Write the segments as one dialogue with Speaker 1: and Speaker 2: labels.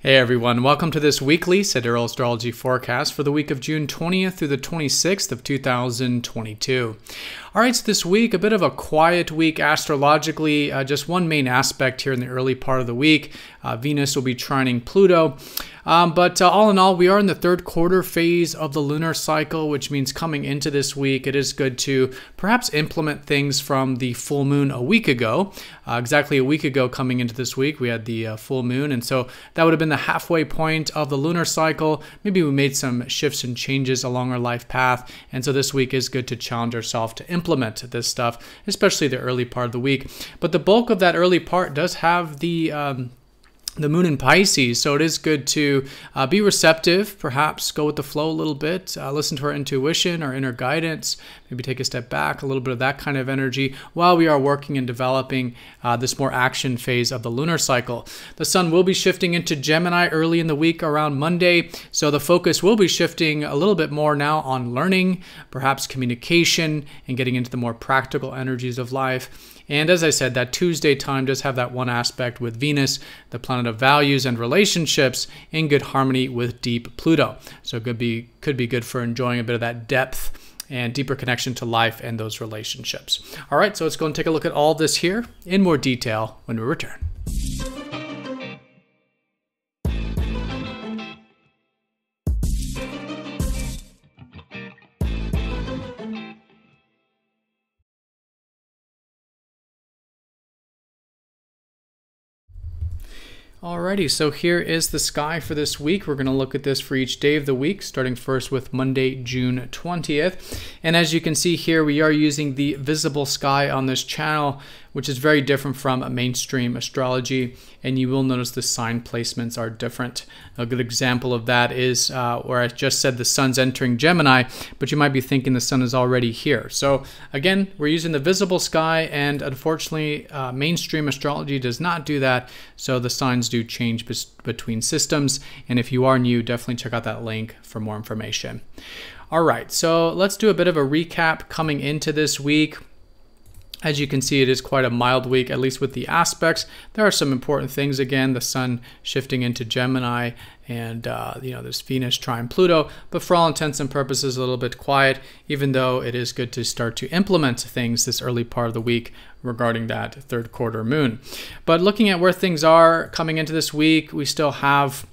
Speaker 1: Hey everyone, welcome to this weekly Sidereal Astrology forecast for the week of June 20th through the 26th of 2022. Alright, so this week, a bit of a quiet week astrologically, just one main aspect here in the early part of the week. Venus will be trining Pluto. But all in all, we are in the third quarter phase of the lunar cycle, which means coming into this week, it is good to perhaps implement things from the full moon a week ago. Exactly a week ago coming into this week, we had the full moon, and so that would have been the halfway point of the lunar cycle. Maybe we made some shifts and changes along our life path, and so this week is good to challenge ourselves to implement this stuff, especially the early part of the week. But the bulk of that early part does have the moon in Pisces, so it is good to be receptive, perhaps go with the flow a little bit, listen to our intuition, our inner guidance, maybe take a step back, a little bit of that kind of energy while we are working and developing this more action phase of the lunar cycle. The sun will be shifting into Gemini early in the week around Monday, so the focus will be shifting a little bit more now on learning, perhaps communication, and getting into the more practical energies of life. And as I said, that Tuesday time does have that one aspect with Venus, the planet of values and relationships, in good harmony with deep Pluto. So it could be good for enjoying a bit of that depth and deeper connection to life and those relationships. All right, so let's go and take a look at all this here in more detail when we return. Alrighty, so here is the sky for this week. We're going to look at this for each day of the week, starting first with Monday, June 20th. And as you can see here, we are using the visible sky on this channel, which is very different from mainstream astrology. And you will notice the sign placements are different. A good example of that is where I just said the sun's entering Gemini, but you might be thinking the sun is already here. So again, we're using the visible sky, and unfortunately, mainstream astrology does not do that. So the signs do change between systems. And if you are new, definitely check out that link for more information. All right, so let's do a bit of a recap coming into this week. As you can see, it is quite a mild week, at least with the aspects. There are some important things again, the sun shifting into Gemini and, there's Venus trine Pluto, but for all intents and purposes, a little bit quiet, even though it is good to start to implement things this early part of the week regarding that third quarter moon. But looking at where things are coming into this week, we still have,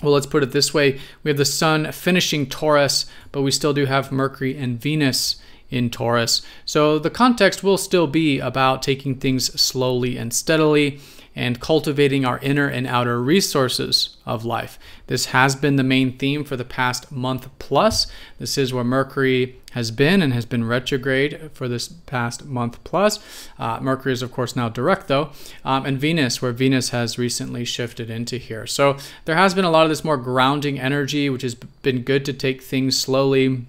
Speaker 1: well, let's put it this way. We have the sun finishing Taurus, but we still do have Mercury and Venus in Taurus. So the context will still be about taking things slowly and steadily and cultivating our inner and outer resources of life. This has been the main theme for the past month plus. This is where Mercury has been and has been retrograde for this past month plus. Mercury is of course now direct though, and Venus, where Venus has recently shifted into here. So there has been a lot of this more grounding energy, which has been good to take things slowly,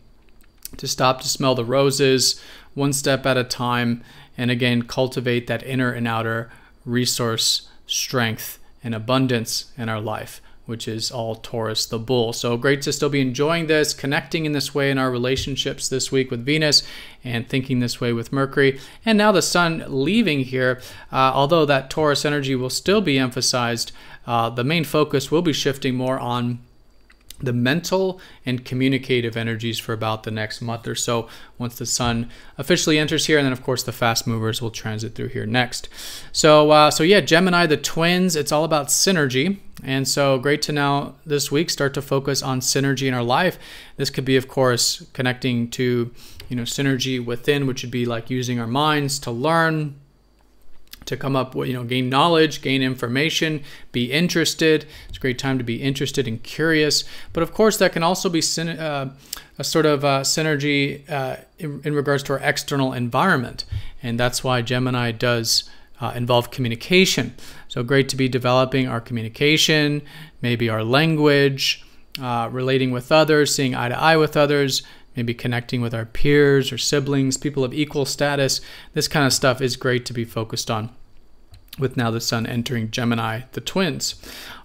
Speaker 1: to stop to smell the roses, one step at a time, and again, cultivate that inner and outer resource, strength, and abundance in our life, which is all Taurus the bull. So great to still be enjoying this, connecting in this way in our relationships this week with Venus, and thinking this way with Mercury. And now the sun leaving here, although that Taurus energy will still be emphasized, the main focus will be shifting more on the mental and communicative energies for about the next month or so once the sun officially enters here, and then of course the fast movers will transit through here next. So yeah, Gemini the Twins, it's all about synergy, and so great to now this week start to focus on synergy in our life. This could be of course connecting to synergy within, which would be like using our minds to learn, to come up with, gain knowledge, gain information, be interested. It's a great time to be interested and curious. But of course, that can also be a sort of synergy in regards to our external environment. And that's why Gemini does involve communication. So great to be developing our communication, maybe our language, relating with others, seeing eye to eye with others, maybe connecting with our peers or siblings, people of equal status. This kind of stuff is great to be focused on with now the sun entering Gemini the Twins.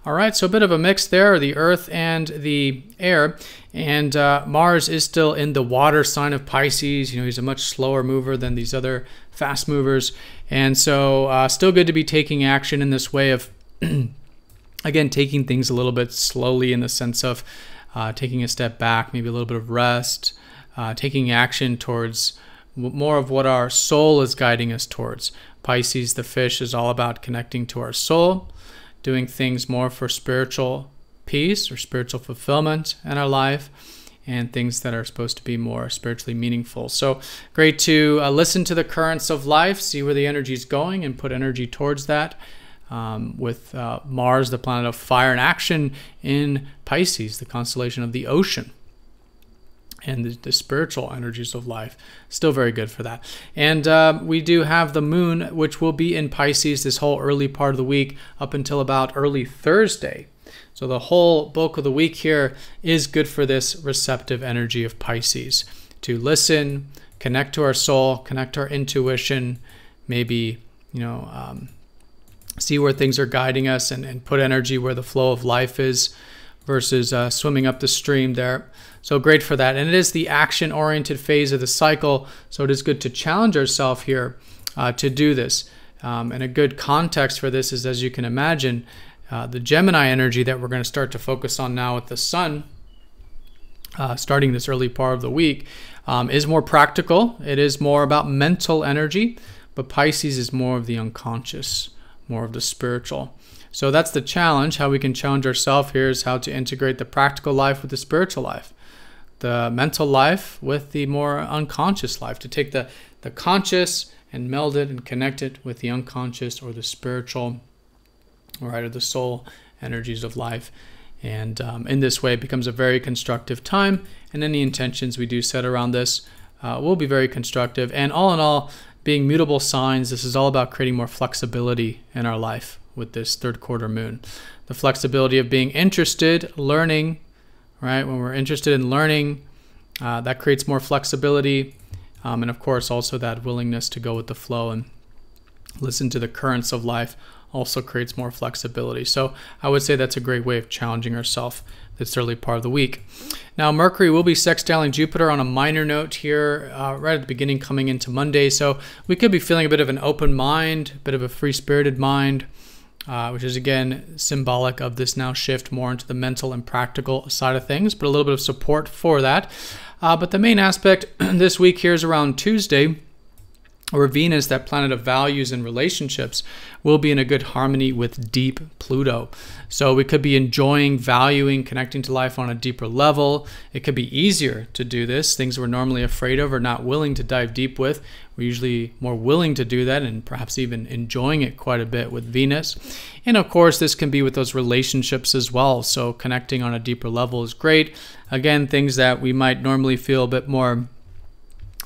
Speaker 1: All right, so a bit of a mix there, the earth and the air. And Mars is still in the water sign of Pisces. He's a much slower mover than these other fast movers. And so still good to be taking action in this way of again, taking things a little bit slowly in the sense of taking a step back, maybe a little bit of rest, taking action towards more of what our soul is guiding us towards. Pisces, the fish, is all about connecting to our soul, doing things more for spiritual peace or spiritual fulfillment in our life, and things that are supposed to be more spiritually meaningful. So great to listen to the currents of life, see where the energy is going, and put energy towards that. With Mars, the planet of fire, in action in Pisces, the constellation of the ocean, and the spiritual energies of life. Still very good for that. And we do have the moon, which will be in Pisces this whole early part of the week up until about early Thursday. So the whole bulk of the week here is good for this receptive energy of Pisces, to listen, connect to our soul, connect to our intuition, maybe, see where things are guiding us, and put energy where the flow of life is versus swimming up the stream there. So great for that. And it is the action-oriented phase of the cycle, so it is good to challenge ourselves here to do this. And a good context for this is, as you can imagine, the Gemini energy that we're going to start to focus on now with the sun, starting this early part of the week, is more practical. It is more about mental energy, but Pisces is more of the unconscious, more of the spiritual. So that's the challenge. How we can challenge ourselves here is how to integrate the practical life with the spiritual life, the mental life with the more unconscious life, to take the conscious and meld it and connect it with the unconscious or the spiritual, right, or the soul energies of life. And in this way, it becomes a very constructive time, and any intentions we do set around this will be very constructive. And all in all, being mutable signs, this is all about creating more flexibility in our life with this third quarter moon. The flexibility of being interested, learning, right? When we're interested in learning, that creates more flexibility. And of course, also that willingness to go with the flow and listen to the currents of life also creates more flexibility. So I would say that's a great way of challenging ourselves this early part of the week. Now, Mercury will be sextiling Jupiter on a minor note here right at the beginning coming into Monday. So we could be feeling a bit of an open mind, a bit of a free-spirited mind, which is again symbolic of this now shift more into the mental and practical side of things, but a little bit of support for that. But the main aspect this week here is around Tuesday, where Venus, that planet of values and relationships, will be in a good harmony with deep Pluto. So we could be enjoying, valuing, connecting to life on a deeper level. It could be easier to do this. Things we're normally afraid of or not willing to dive deep with, we're usually more willing to do that, and perhaps even enjoying it quite a bit with Venus. And of course, this can be with those relationships as well. So connecting on a deeper level is great. Again, things that we might normally feel a bit more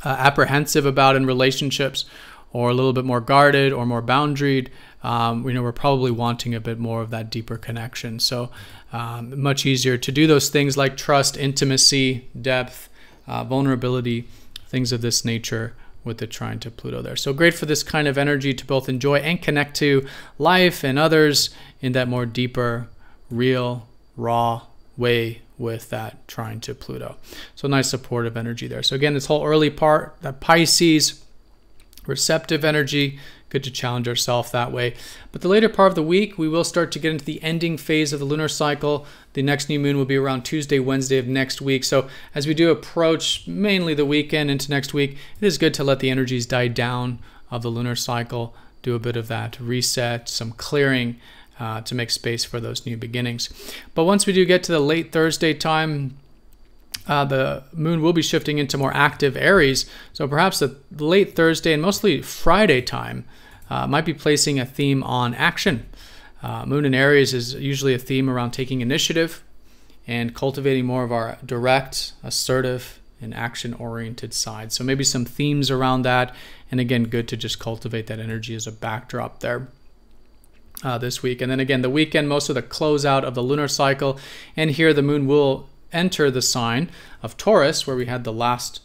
Speaker 1: apprehensive about in relationships, or a little bit more guarded or more boundaried, we're probably wanting a bit more of that deeper connection. So much easier to do those things like trust, intimacy, depth, vulnerability, things of this nature with the trine to Pluto there. So great for this kind of energy to both enjoy and connect to life and others in that more deeper, real, raw way with that trine to Pluto. So nice supportive energy there. So again, this whole early part, that Pisces receptive energy, good to challenge ourselves that way. But the later part of the week, we will start to get into the ending phase of the lunar cycle. The next new moon will be around Tuesday, Wednesday of next week. So as we do approach mainly the weekend into next week, it is good to let the energies die down of the lunar cycle, do a bit of that reset, some clearing, to make space for those new beginnings. But once we do get to the late Thursday time, the moon will be shifting into more active Aries. So perhaps the late Thursday and mostly Friday time might be placing a theme on action. Moon in Aries is usually a theme around taking initiative and cultivating more of our direct, assertive, and action-oriented side. So maybe some themes around that. And again, good to just cultivate that energy as a backdrop there. This week. And then again, the weekend, most of the closeout of the lunar cycle. And here the moon will enter the sign of Taurus, where we had the last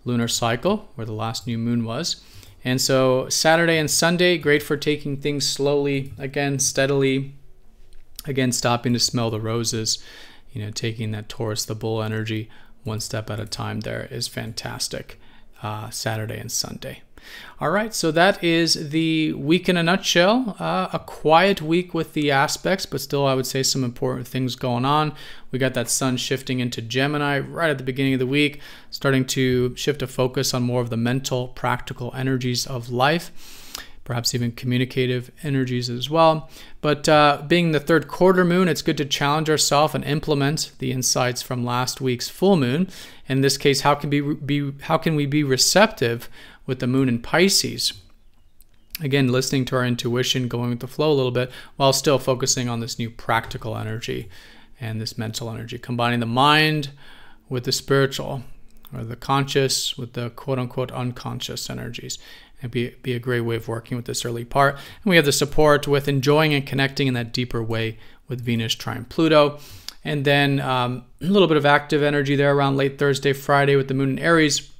Speaker 1: lunar cycle, where the last new moon was. And so Saturday and Sunday, great for taking things slowly, again, steadily, again, stopping to smell the roses, taking that Taurus, the bull energy, one step at a time there is fantastic. Saturday and Sunday. All right, so that is the week in a nutshell. A quiet week with the aspects, but still I would say some important things going on. We got that sun shifting into Gemini right at the beginning of the week, starting to shift a focus on more of the mental, practical energies of life, perhaps even communicative energies as well. But being the third quarter moon, it's good to challenge ourselves and implement the insights from last week's full moon. In this case, how can we be receptive with the moon in Pisces? Again, listening to our intuition, going with the flow a little bit, while still focusing on this new practical energy and this mental energy, combining the mind with the spiritual, or the conscious with the quote-unquote unconscious energies. It'd be a great way of working with this early part. And we have the support with enjoying and connecting in that deeper way with Venus trine Pluto. And then a little bit of active energy there around late Thursday, Friday with the moon in Aries,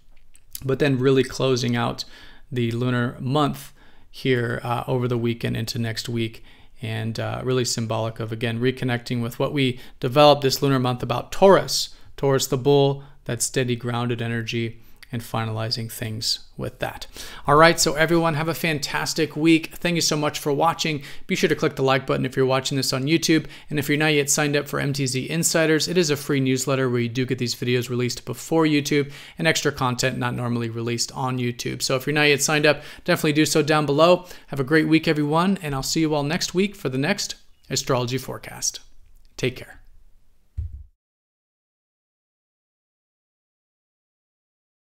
Speaker 1: but then really closing out the lunar month here over the weekend into next week, and really symbolic of, again, reconnecting with what we developed this lunar month about Taurus the bull, that steady grounded energy, and finalizing things with that. All right, so everyone have a fantastic week. Thank you so much for watching. Be sure to click the like button if you're watching this on YouTube. And if you're not yet signed up for MTZ Insiders, it is a free newsletter where you do get these videos released before YouTube and extra content not normally released on YouTube. So if you're not yet signed up, definitely do so down below. Have a great week, everyone, and I'll see you all next week for the next astrology forecast. Take care.